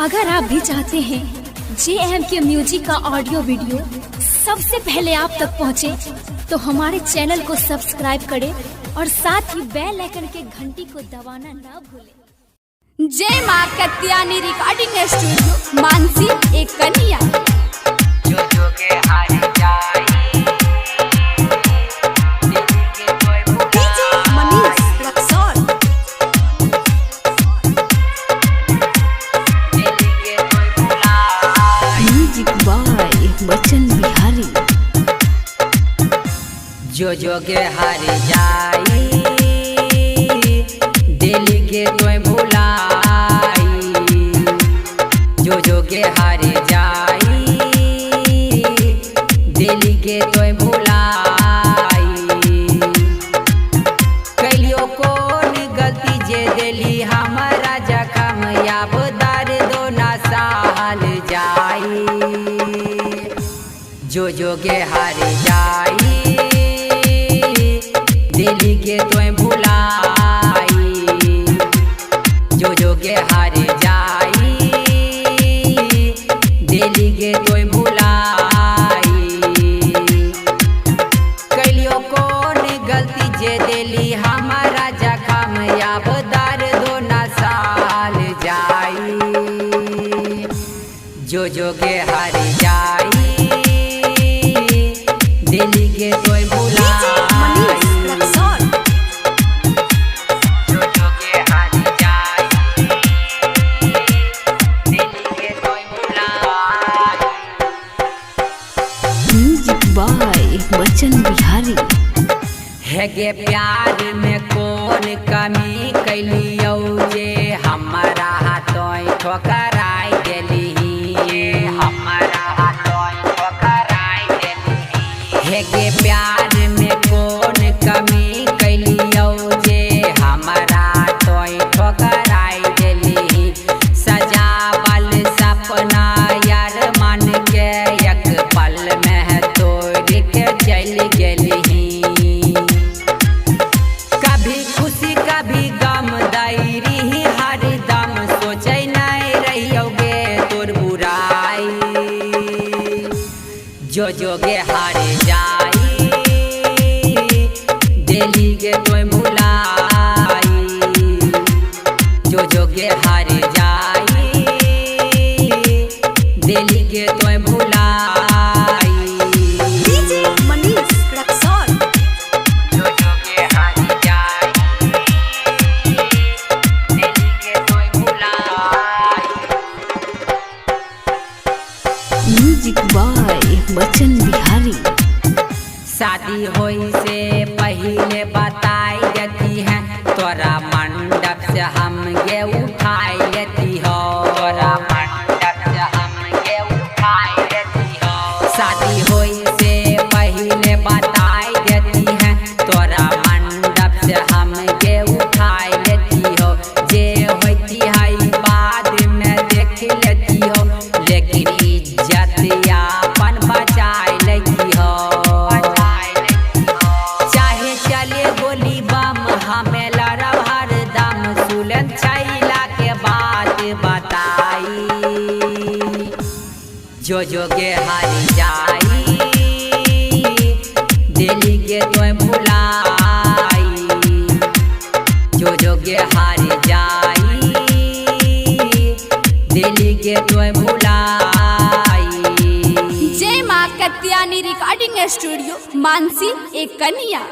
अगर आप भी चाहते हैं JMK म्यूजिक का ऑडियो वीडियो सबसे पहले आप तक पहुंचे, तो हमारे चैनल को सब्सक्राइब करें और साथ ही बेल आइकन के घंटी को दबाना ना भूलें। जय मां कत्यानी रिकॉर्डिंग स्टूडियो, मानसी एक कन्या। जो जो के हार जाई बच्चन बिहारी। जो जो के हार जाई दिल के तोय भुलाई, जो जो के हार जाई दिल के तोय भुलाई। कलियो कौन गलती जे दिली हमारा जखम, याब दर्दो ना सहल जाई। जो जो के हार जाई दिल के तोय भुलाई, जो जो के हार जाई दिल के तोय भुलाई। कलियो कौन गलती जे दिली हमारा जखम, याब दर्दो ना सहल जाई। जो जो के हार जाई दिल के तोय भुलाई, जो जो के हार जाई दिल के तोय भुलाई। म्यूजिक बाय बच्चन बिहारी। है गे प्यार में कौन कमी कैलियो जे हमारा हाथों ठोकराई देली, हमारा हाथों ठोकराई देली। है गे प्यार में कौन कमी कैलियो जे हमारा हाथों ठोकराई देली। सजावल सपना यार मन के एक पल में तोड़ के चल गेली। कभी खुशी कभी गम दायरी हरदम सोचे नहीं रहियोगे तोर बुराई। जो जो के हार जाई दिल के तोय भुलाई, जो जो के हार जाई दिल के तोय भुलाई। जो जो के हार जाई दिल के तोय भुलाई। म्यूजिक बाय बच्चन बिहारी। शादी होई से पहले बताई देती है, तोरा मंडप से हम गे उठाई लेती हो, तोरा मंडप से हम गे उठाई लेती हो। शादी होई से पहले बताई देती है, तोरा मंडप से हम गे उठाई लेती हो। जे होती है बाद में देख लेती हो, लेकिन इज्जत यापन बचाई लेती हो। चाहे चले गोली बम हमें लड़ब हरदम, सुलन छैला के बात बताई। जो जो के हार जाई दिल के तोय भुलाई, जो जो के हार जाई दिल के तोय भुलाई। जय मां कत्यानी रिकॉर्डिंग स्टूडियो, मानसी एक कन्या।